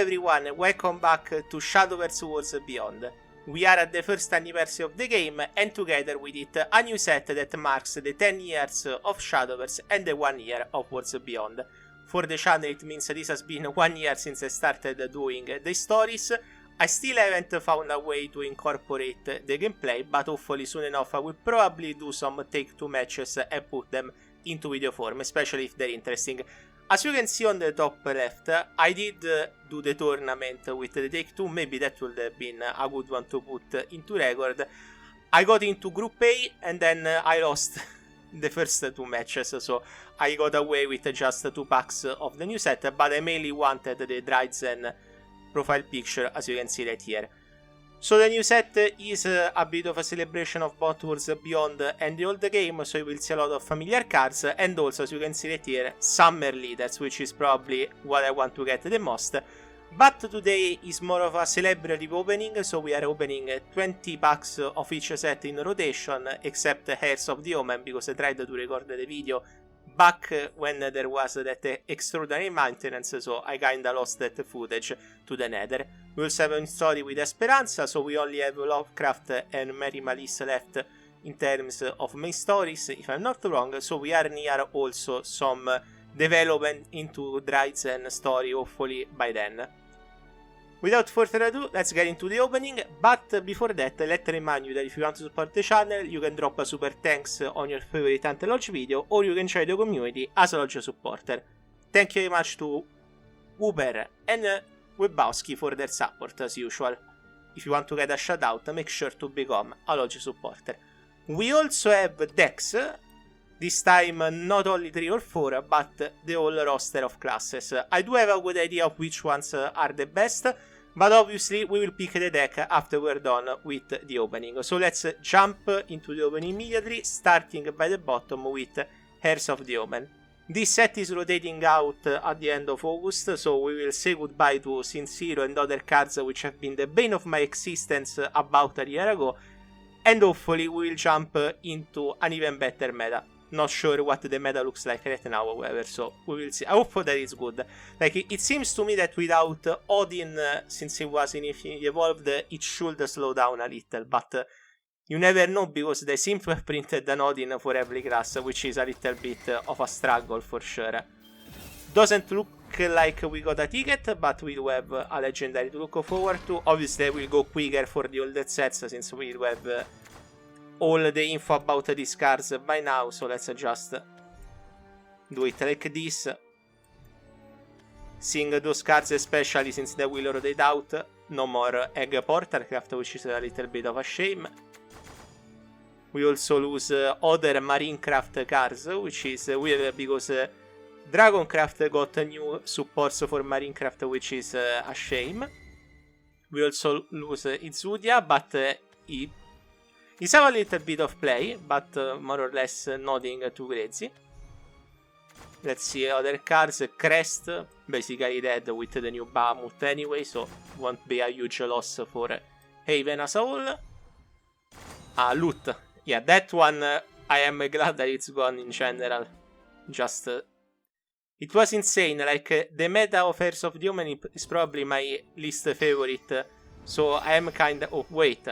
everyone, welcome back to Shadowverse Worlds Beyond. We are at the first anniversary of the game, and together with it, a new set that marks the 10 years of Shadowverse and the 1 year of Worlds Beyond. For the channel it means this has been 1 year since I started doing the stories. I still haven't found a way to incorporate the gameplay, but hopefully soon enough I will probably do some take-two matches and put them into video form, especially if they're interesting. As you can see on the top left, I did do the tournament with the take-two, maybe that would have been a good one to put into record. I got into Group A and then I lost the first 2 matches, so I got away with just 2 packs of the new set, but I mainly wanted the dreizehn profile picture, as you can see right here. So the new set is a bit of a celebration of both Worlds Beyond and the old game, so you will see a lot of familiar cards, and also, as you can see right here, summer leaders, which is probably what I want to get the most. But today is more of a celebrative opening, so we are opening 20 packs of each set in rotation, except Heirs of the Omen, because I tried to record the video back when there was that extraordinary maintenance, so I kinda lost that footage to the nether. We also have a story with Esperanza, so we only have Lovecraft and Mary Malice left in terms of main stories, if I'm not wrong, so we are near also some development into dreizehn story, hopefully by then. Without further ado, let's get into the opening, but before that, let me remind you that if you want to support the channel, you can drop a super thanks on your favorite anti-lodge video, or you can join the community as a lodge supporter. Thank you very much to Uber and Webowski for their support, as usual. If you want to get a shout out, make sure to become a lodge supporter. We also have decks, this time not only 3 or 4, but the whole roster of classes. I do have a good idea of which ones are the best, but obviously we will pick the deck after we're done with the opening. So let's jump into the opening immediately, starting by the bottom with Heirs of the Omen. This set is rotating out at the end of August, so we will say goodbye to Sincero and other cards which have been the bane of my existence about a year ago, and hopefully we will jump into an even better meta. Not sure what the meta looks like right now, however, so we will see. I hope that it's good. Like, it seems to me that without Odin, since he was in Infinity Evolved, it should slow down a little, but you never know, because they seem to have printed an Odin for every class, which is a little bit of a struggle for sure. Doesn't look like we got a ticket, but we do have a legendary to look forward to. Obviously, we'll go quicker for the older sets, since we do have all the info about these cards by now, so let's just do it like this. Seeing those cards, especially since they will rotate out. No more Egg Portalcraft, which is a little bit of a shame. We also lose other Marinecraft cards, which is weird because Dragoncraft got new supports for Marinecraft, which is a shame. We also lose Izudia, but he's have a little bit of play, but more or less nothing too crazy. Let's see other cards. Crest, basically dead with the new Bahamut anyway, so won't be a huge loss for Haven as a whole. Loot. Yeah, that one I am glad that it's gone in general. Just it was insane, like the meta of Heirs of the Omen is probably my least favorite, so I am kinda... Oh, wait.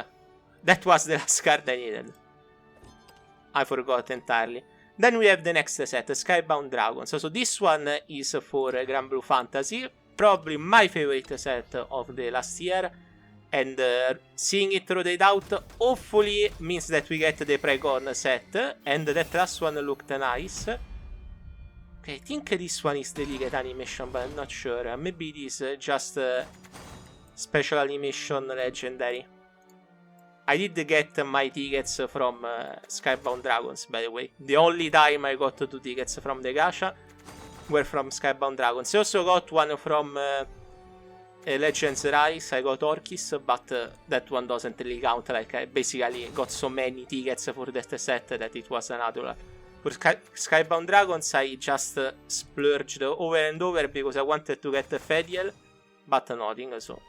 That was the last card I needed. I forgot entirely. Then we have the next set, Skybound Dragons. So this one is for Grand Blue Fantasy. Probably my favorite set of the last year. And seeing it rotate out hopefully means that we get the Precon set. And that last one looked nice. Okay, I think this one is delicate animation, but I'm not sure. Maybe it is just special animation legendary. I did get my tickets from Skybound Dragons, by the way. The only time I got 2 tickets from the gacha were from Skybound Dragons. I also got one from Legends Rise. I got Orkis, but that one doesn't really count. Like, I basically got so many tickets for that set that it was natural. For Skybound Dragons, I just splurged over and over because I wanted to get Fediel, but nothing, so...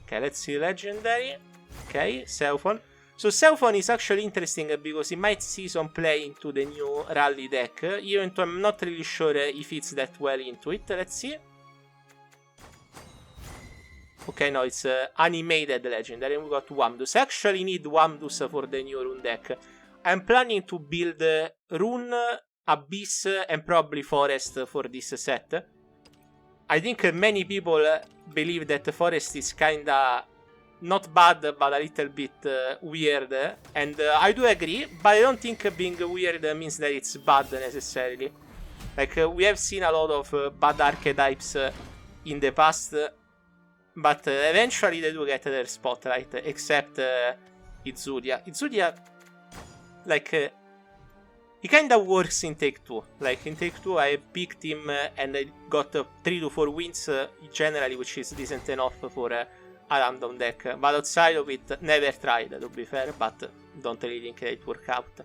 Okay, let's see Legendary. Okay, Cellphone. So Cellphone is actually interesting because he might see some play into the new rally deck, even though I'm not really sure if it's that well into it. Let's see. Okay, no, it's animated legendary. And we got Wamdus. I actually need Wamdus for the new rune deck. I'm planning to build Rune, Abyss, and probably Forest for this set. I think many people believe that Forest is kinda not bad, but a little bit weird. And I do agree, but I don't think being weird means that it's bad necessarily. Like, we have seen a lot of bad archetypes in the past, but eventually they do get their spotlight, except Izuria. Izuria, like, he kinda works in Take 2. Like, in Take 2 I picked him and I got 3 to 4 wins generally, which is decent enough for a random deck. But outside of it, never tried, to be fair, but don't really think that it work out.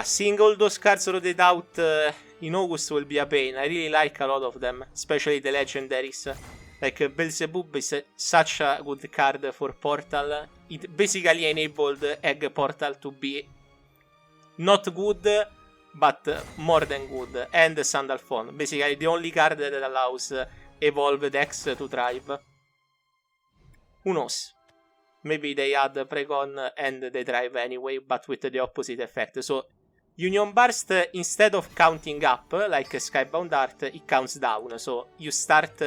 Seeing all those cards rotate out in August will be a pain. I really like a lot of them, especially the legendaries. Like, Beelzebub is such a good card for Portal. It basically enabled Egg Portal to be not good, but more than good. And Sandalphon, basically the only card that allows evolved decks to thrive. Who knows? Maybe they add Precon and they thrive anyway, but with the opposite effect. So, Union Burst, instead of counting up, like Skybound Art, it counts down. So, you start,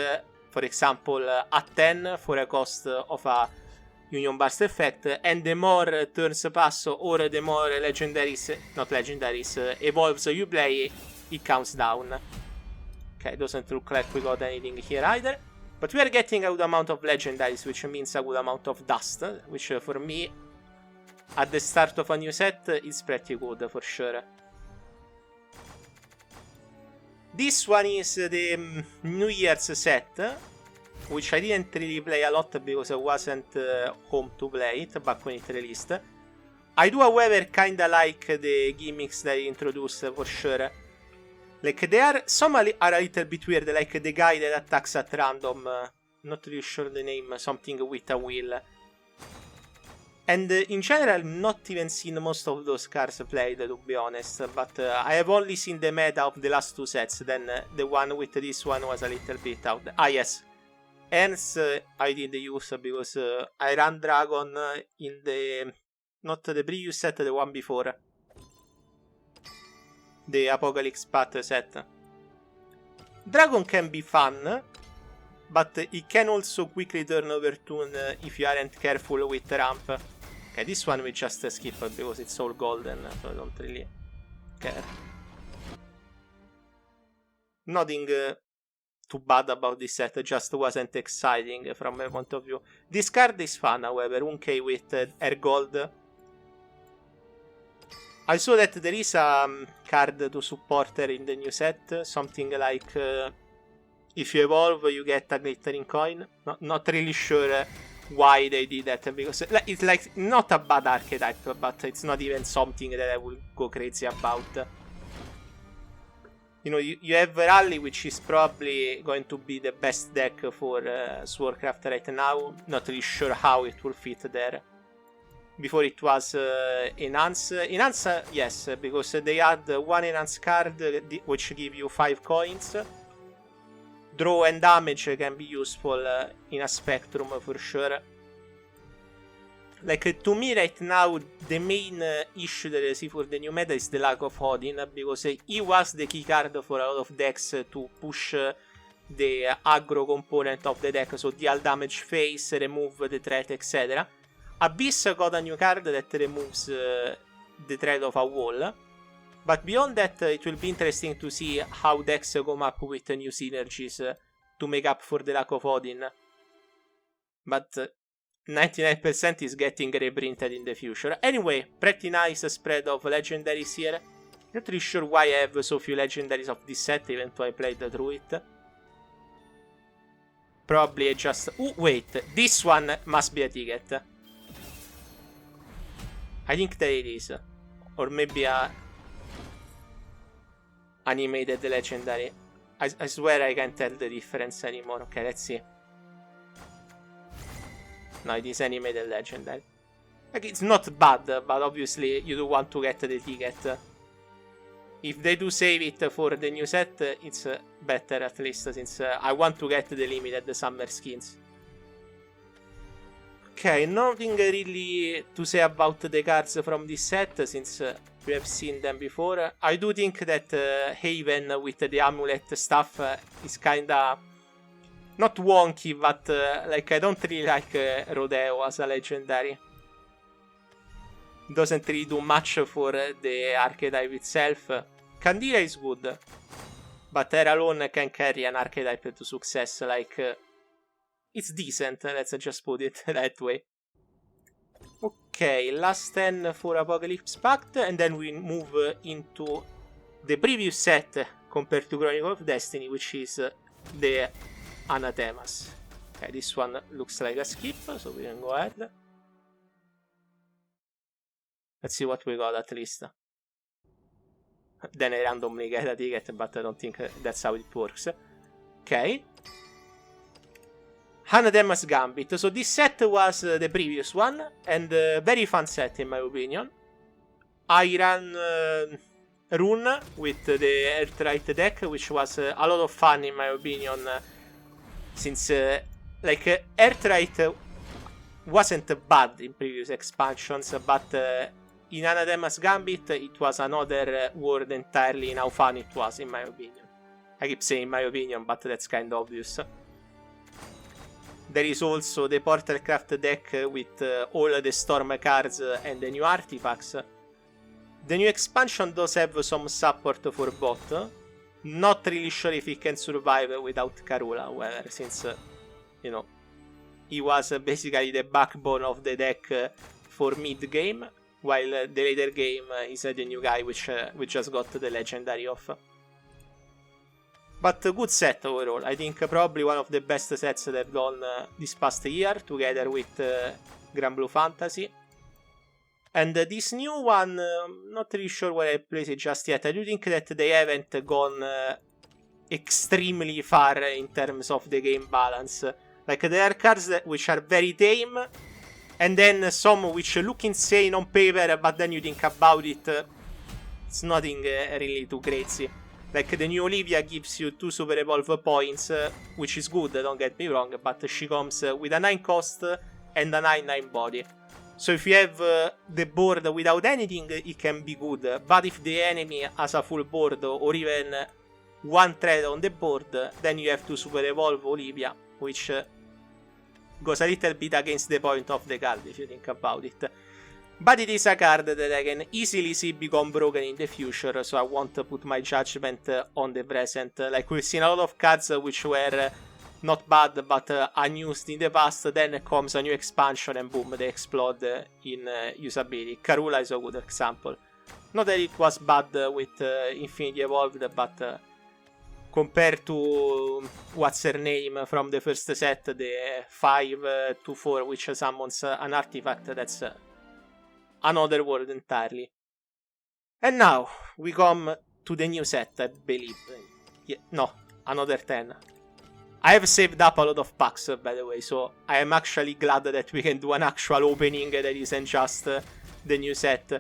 for example, at 10 for a cost of a Union Burst effect, and the more turns pass or the more evolves you play, it counts down. Okay, doesn't look like we got anything here either. But we are getting a good amount of legendaries, which means a good amount of dust, which for me, at the start of a new set, is pretty good for sure. This one is the New Year's set, which I didn't really play a lot because I wasn't home to play it back when it released. I do, however, kinda like the gimmicks they introduced for sure. Like, some are a little bit weird, like the guy that attacks at random, not really sure the name, something with a wheel. And in general, not even seen most of those cards played, to be honest, but I have only seen the meta of the last 2 sets, then the one with this one was a little bit out. Yes. Heirs I did use because I ran Dragon in the... not the previous set, the one before. The Apocalypse Pact set. Dragon can be fun, but it can also quickly turn overtune if you aren't careful with ramp. Okay, this one we just skip because it's all golden, so I don't really care. Nothing too bad about this set, just wasn't exciting from my point of view. This card is fun, however, 1k with Air Gold. I saw that there is a card to support her in the new set, something like if you evolve you get a glittering coin. Not really sure why they did that, because it's like not a bad archetype, but it's not even something that I will go crazy about. You know, you have Rally, which is probably going to be the best deck for Swordcraft right now. Not really sure how it will fit there. Before it was Enhance. Enhance, yes, because they had one Enhance card which give you 5 coins. Draw and damage can be useful in a spectrum for sure. Like, to me right now, the main issue that I see for the new meta is the lack of Odin, because he was the key card for a lot of decks to push the aggro component of the deck, so deal damage phase, remove the threat, etc. Abyss got a new card that removes the threat of a wall. But beyond that, it will be interesting to see how decks come up with new synergies to make up for the lack of Odin. But 99% is getting reprinted in the future. Anyway, pretty nice spread of legendaries here. Not really sure why I have so few legendaries of this set, even though I played through it. Probably I just... Oh, wait, this one must be a ticket. I think that it is. Or maybe a... animated legendary. I swear I can't tell the difference anymore. Okay, let's see. No, it is animated legendary. Like, it's not bad, but obviously you do want to get the ticket. If they do save it for the new set, it's better at least, since I want to get the limited summer skins. Okay, nothing really to say about the cards from this set, since we have seen them before. I do think that Haven with the amulet stuff is kinda not wonky, but like I don't really like Rodeo as a legendary. Doesn't really do much for the archetype itself. Candida is good, but her alone can carry an archetype to success, like... it's decent, let's just put it that way. Okay, last 10 for Apocalypse Pact, and then we move into the previous set compared to Chronicle of Destiny, which is the Anathemas. Okay, this one looks like a skip, so we can go ahead. Let's see what we got at least. Then I randomly get a ticket, but I don't think that's how it works. Okay. Anathema's Gambit. So this set was the previous one, and very fun set in my opinion. I ran Rune with the Earthright deck, which was a lot of fun in my opinion, since like Earthright wasn't bad in previous expansions, but in Anathema's Gambit it was another world entirely in how fun it was in my opinion. I keep saying my opinion, but that's kind of obvious. There is also the Portalcraft deck with all the Storm cards and the new artifacts. The new expansion does have some support for bot. Not really sure if it can survive without Karula, however, since, you know, he was basically the backbone of the deck for mid-game, while the later game is the new guy which we just got the legendary of. But a good set overall. I think probably one of the best sets that I've done this past year, together with Grand Blue Fantasy. And this new one, not really sure where I place it just yet. I do think that they haven't gone extremely far in terms of the game balance. Like, there are cards which are very tame, and then some which look insane on paper, but then you think about it, it's nothing really too crazy. Like, the new Olivia gives you 2 Super Evolve points, which is good, don't get me wrong, but she comes with a 9 cost and a 9/9 body. So if you have the board without anything, it can be good, but if the enemy has a full board, or even one threat on the board, then you have to Super Evolve Olivia, which goes a little bit against the point of the card, if you think about it. But it is a card that I can easily see become broken in the future, so I won't put my judgment on the present. Like, we've seen a lot of cards which were not bad, but unused in the past, then comes a new expansion and boom, they explode in usability. Karula is a good example. Not that it was bad with Infinity Evolved, but compared to what's her name from the first set, the 5/4, which summons an artifact, that's another world entirely. And now we come to the new set, I believe. Yeah, no, another 10. I have saved up a lot of packs, by the way, so I am actually glad that we can do an actual opening that isn't just the new set.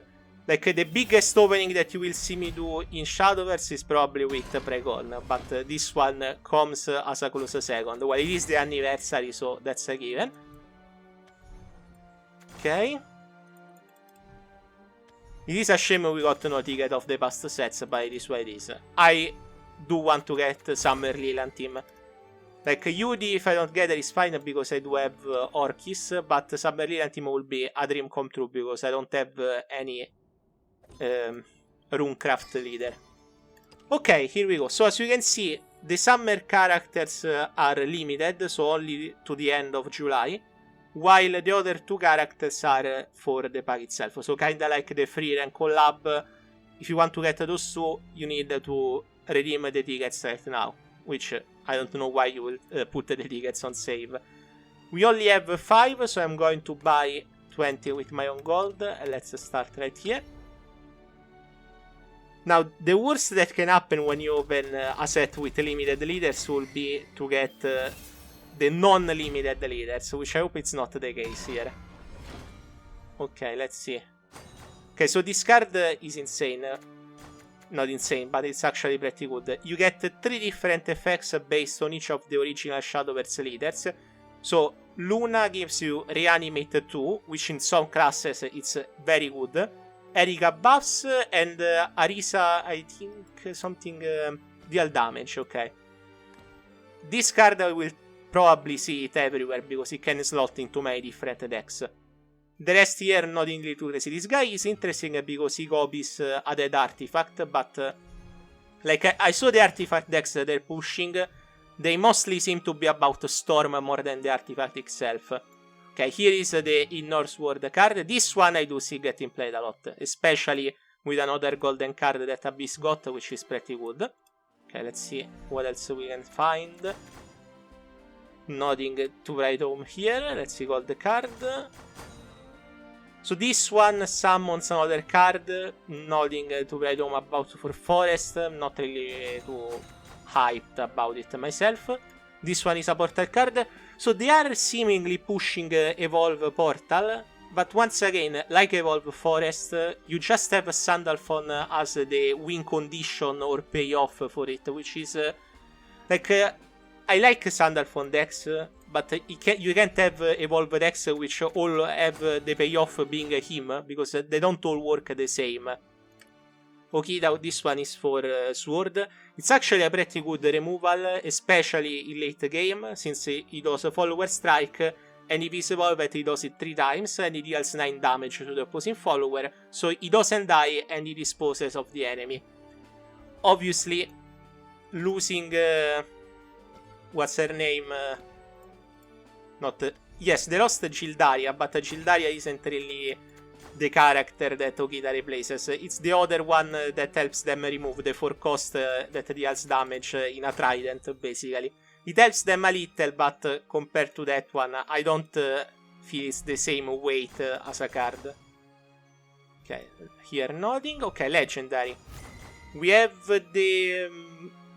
Like, the biggest opening that you will see me do in Shadowverse is probably with Precon, but this one comes as a close second. Well, it is the anniversary, so that's a given. Okay. It is a shame we got no ticket of the past sets, but it is what it is. I do want to get Summer Leland team. Like, Yudi, if I don't get it, is fine because I do have Orkis, but Summer Leland team will be a dream come true because I don't have any Runecraft leader. Okay, here we go. So as you can see, the summer characters are limited, so only to the end of July, while the other 2 characters are for the pack itself. So kinda like the free rank collab. If you want to get those 2, you need to redeem the tickets right now, which I don't know why you will put the tickets on save. We only have 5, so I'm going to buy 20 with my own gold. Let's start right here. Now, the worst that can happen when you open a set with limited leaders will be to get the non-limited leaders, which I hope it's not the case here. Okay, let's see. Okay, so this card is insane. Not insane, but it's actually pretty good. You get 3 different effects based on each of the original Shadowverse leaders. So Luna gives you Reanimate 2, which in some classes it's very good. Erika buffs, and Arisa, I think, something deal damage, okay. This card I will probably see it everywhere, because it can slot into many different decks. The rest here, nothing to see. This guy is interesting because he copies a dead artifact, but like I saw the artifact decks that they're pushing, they mostly seem to be about Storm more than the artifact itself. Okay, here is the Inner Sword card. This one I do see getting played a lot, especially with another golden card that Abyss got, which is pretty good. Okay, let's see what else we can find. Nothing to write home here. Let's see gold card. So this one summons another card. Nothing to write home about for Forest. Not really too hyped about it myself. This one is a portal card. So they are seemingly pushing Evolve Portal, but once again, like Evolve Forest, you just have Sandalphon as the win condition or payoff for it, which is I like Sandalphon decks, but you can't have Evolve decks which all have the payoff being him, because they don't all work the same. Okay, now this one is for Sword. It's actually a pretty good removal, especially in late game, since he does a follower strike, and if he's evolved he does it 3 times, and he deals 9 damage to the opposing follower, so he doesn't die and he disposes of the enemy. Obviously, losing... what's her name? Yes, they lost Gildaria, but Gildaria isn't really the character that Okita replaces. It's the other one that helps them remove the 4 cost that deals damage in a trident, basically. It helps them a little, but compared to that one, I don't feel it's the same weight as a card. Okay, here nothing. Okay, legendary. We have the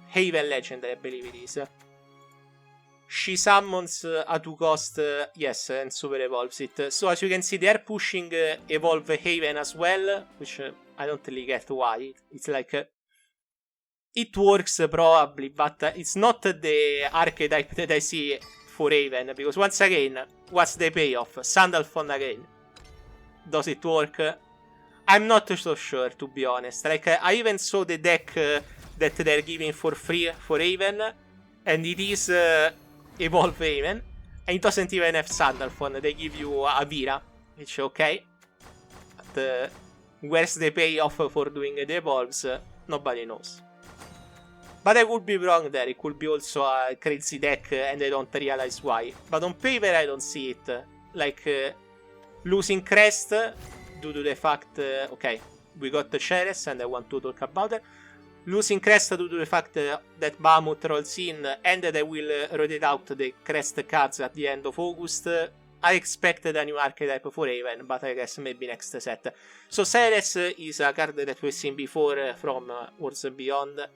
Haven legendary, I believe it is. She summons a 2 cost, yes, and super evolves it. So as you can see, they are pushing Evolve Haven as well, which I don't really get why. It's like, it works probably, but it's not the archetype that I see for Haven, because once again, what's the payoff? Sandalphon again. Does it work? I'm not so sure, to be honest. Like, I even saw the deck that they're giving for free for Haven, and it is... Evolve Haven, and it doesn't even have Sandalphon. They give you Avira, which okay, but where's the payoff for doing the evolves? Nobody knows. But I could be wrong there. It could be also a crazy deck and I don't realize why. But on paper I don't see it. Like losing Crest due to the fact okay, we got the Ceres and I want to talk about it. Losing Crest due to the fact that Bahamut rolls in and that I will rotate out the Crest cards at the end of August. I expected a new archetype for Haven, but I guess maybe next set. So Ceres is a card that we've seen before from Worlds Beyond,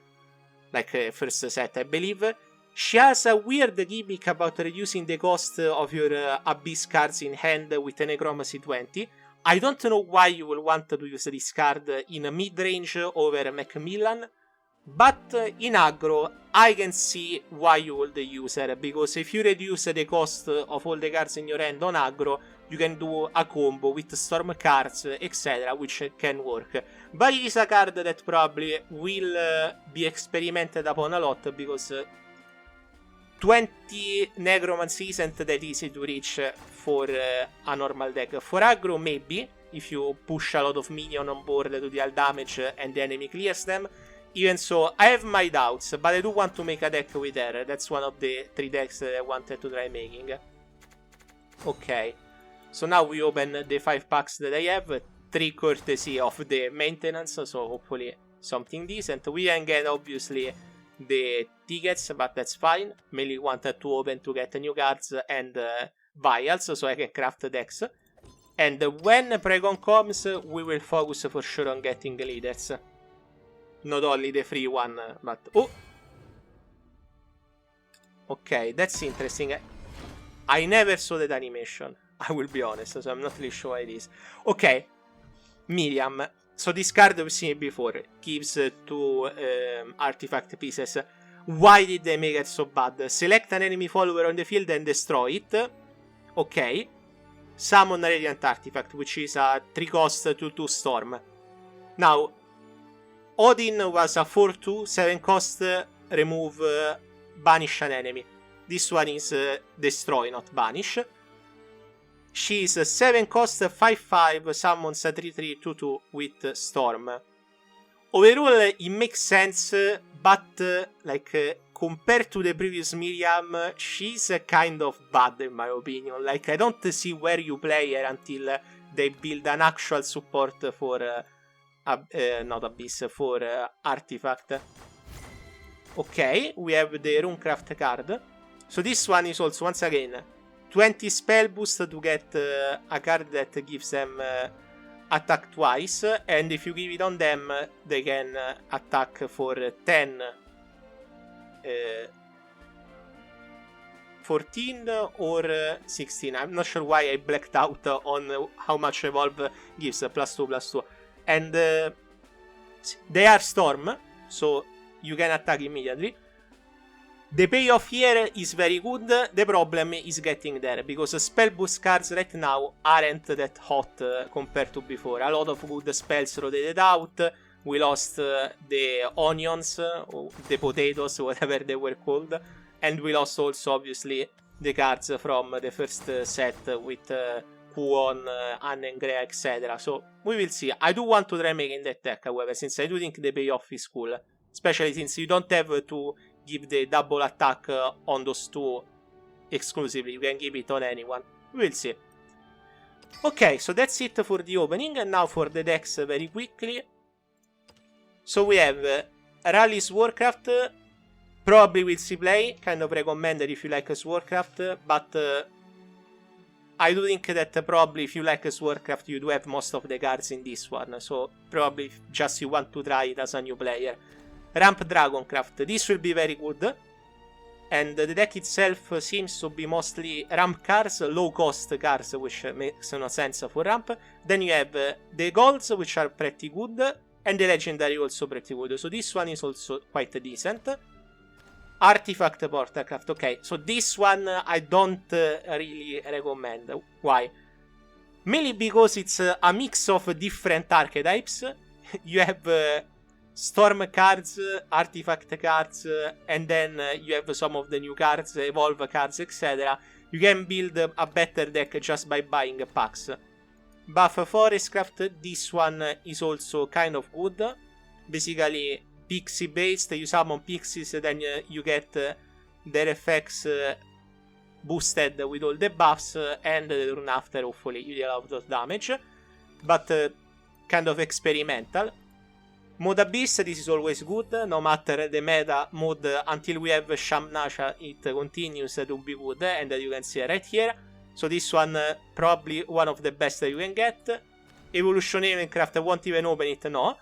like first set I believe. She has a weird gimmick about reducing the cost of your Abyss cards in hand with a Necromancy 20. I don't know why you will want to use this card in mid-range over Macmillan, but in aggro, I can see why you would use her, because if you reduce the cost of all the cards in your hand on aggro, you can do a combo with storm cards, etc., which can work. But it is a card that probably will be experimented upon a lot, because 20 Necromancy isn't that easy to reach for a normal deck. For aggro, maybe, if you push a lot of minion on board to deal damage and the enemy clears them. Even so, I have my doubts, but I do want to make a deck with her. That's one of the 3 decks that I wanted to try making. Okay, so now we open the 5 packs that I have, 3 courtesy of the maintenance, so hopefully something decent. We can get, obviously, the tickets, but that's fine. Mainly wanted to open to get new cards and vials, so I can craft decks. And when Precon comes, we will focus for sure on getting leaders. Not only the free one, but... Oh! Okay, that's interesting. I never saw that animation, I will be honest, so I'm not really sure why it is. Okay, Miriam. So this card we've seen before. Gives 2 artifact pieces. Why did they make it so bad? Select an enemy follower on the field and destroy it. Ok. Summon a Radiant Artifact, which is a 3-cost 2/2 storm. Now, Odin was a 4/2, 7-cost, remove, banish an enemy. This one is destroy, not banish. She is a 7-cost, 5/5, summons a 3/3, 2/2 with storm. Overall, it makes sense, but like compared to the previous Miriam, she's kind of bad in my opinion. Like, I don't see where you play her until they build an actual support for not Abyss, for Artifact. Ok, we have the Runecraft card. So this one is also, once again, 20 spell boost to get a card that gives them attack twice, and if you give it on them, they can attack for 10, 14 or 16. I'm not sure why I blacked out on how much Evolve gives, +2/+2. And they are Storm, so you can attack immediately. The payoff here is very good. The problem is getting there, because spell boost cards right now aren't that hot compared to before. A lot of good spells rotated out. We lost the onions, the potatoes, whatever they were called. And we lost also, obviously, the cards from the first set with Kuon, Annengrea, etc. So, we will see. I do want to try making that deck, however, since I do think the payoff is cool. Especially since you don't have to give the double attack on those two exclusively. You can give it on anyone. We'll see. Okay, so that's it for the opening. And now for the decks very quickly. So we have Rally's Warcraft. Probably will see play. Kind of recommended if you like Warcraft. But I do think that probably if you like Warcraft, you do have most of the cards in this one. So probably just you want to try it as a new player. Ramp Dragoncraft, this will be very good, and the deck itself seems to be mostly ramp cards, low cost cards, which makes no sense for ramp. Then you have the golds, which are pretty good, and the legendary also pretty good, so this one is also quite decent. Artifact Portalcraft, okay, so this one I don't really recommend. Why? Mainly because it's a mix of different archetypes. You have Storm cards, Artifact cards, and then you have some of the new cards, Evolve cards, etc. You can build a better deck just by buying packs. Buff Forestcraft, this one is also kind of good. Basically, pixie based, you summon pixies, then you get their effects boosted with all the buffs, and the turn after, hopefully, you deal a lot of damage. But kind of experimental. Mode Abyss, this is always good, no matter the meta mode, until we have Shamnasha, it continues to be good, and you can see right here. So this one, probably one of the best that you can get. Evolution Evencraft, I won't even open it, no.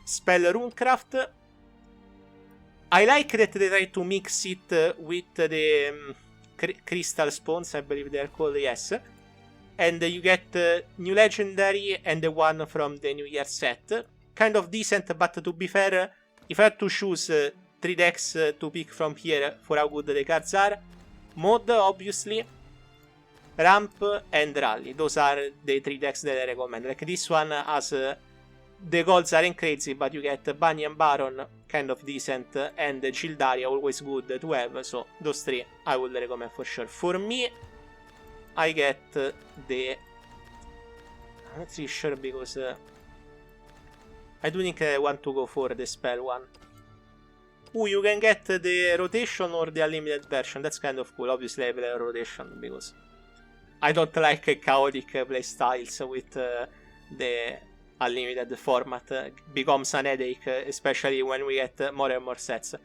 Spell Runecraft. I like that they try to mix it with the Crystal Spawns, I believe they're called, yes. And you get new Legendary and the one from the New Year set. Kind of decent, but to be fair, if I had to choose 3 decks to pick from here for how good the cards are, Mod, obviously, Ramp, and Rally. Those are the 3 decks that I recommend. Like this one has, the golds aren't crazy, but you get Bunny and Baron, kind of decent, and Gildaria, always good to have, so those 3 I would recommend for sure. For me, I get the... I'm not really sure because... I do think I want to go for the spell one. Ooh, you can get the rotation or the unlimited version. That's kind of cool. Obviously I play rotation because I don't like chaotic playstyles with the unlimited format. Becomes an headache, especially when we get more and more sets.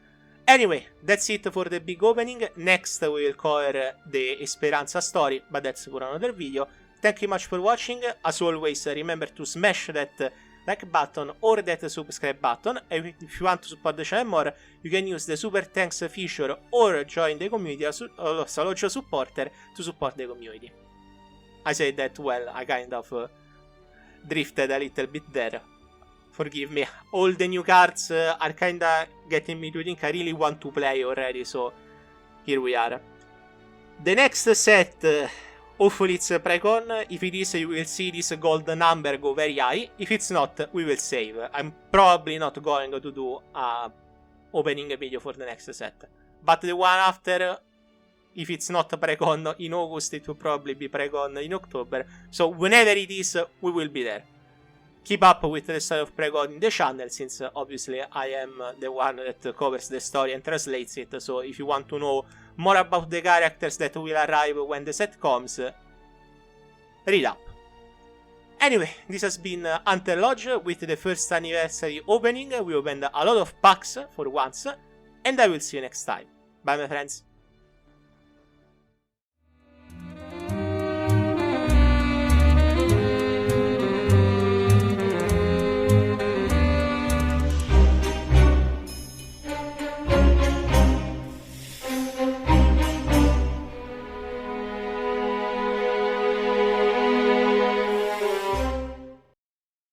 Anyway, that's it for the big opening. Next we will cover the Esperanza story, but that's for another video. Thank you much for watching. As always, remember to smash that like button or that subscribe button, and if you want to support the channel more, you can use the super thanks feature or join the community as a supporter to support the community. I said that well, I kind of drifted a little bit there. forgive me. All the new cards are kinda getting me to think I really want to play already, so here we are. The next set, hopefully it's a precon. If it is, you will see this gold number go very high. If it's not, we will save. I'm probably not going to do a opening video for the next set. But the one after, if it's not precon in August, it will probably be precon in October. So whenever it is, we will be there. Keep up with the story of precon in the channel, since obviously I am the one that covers the story and translates it. So if you want to know more about the characters that will arrive when the set comes, read up. Anyway, this has been Hunter Lodge with the first anniversary opening. We opened a lot of packs for once, and I will see you next time. Bye my friends.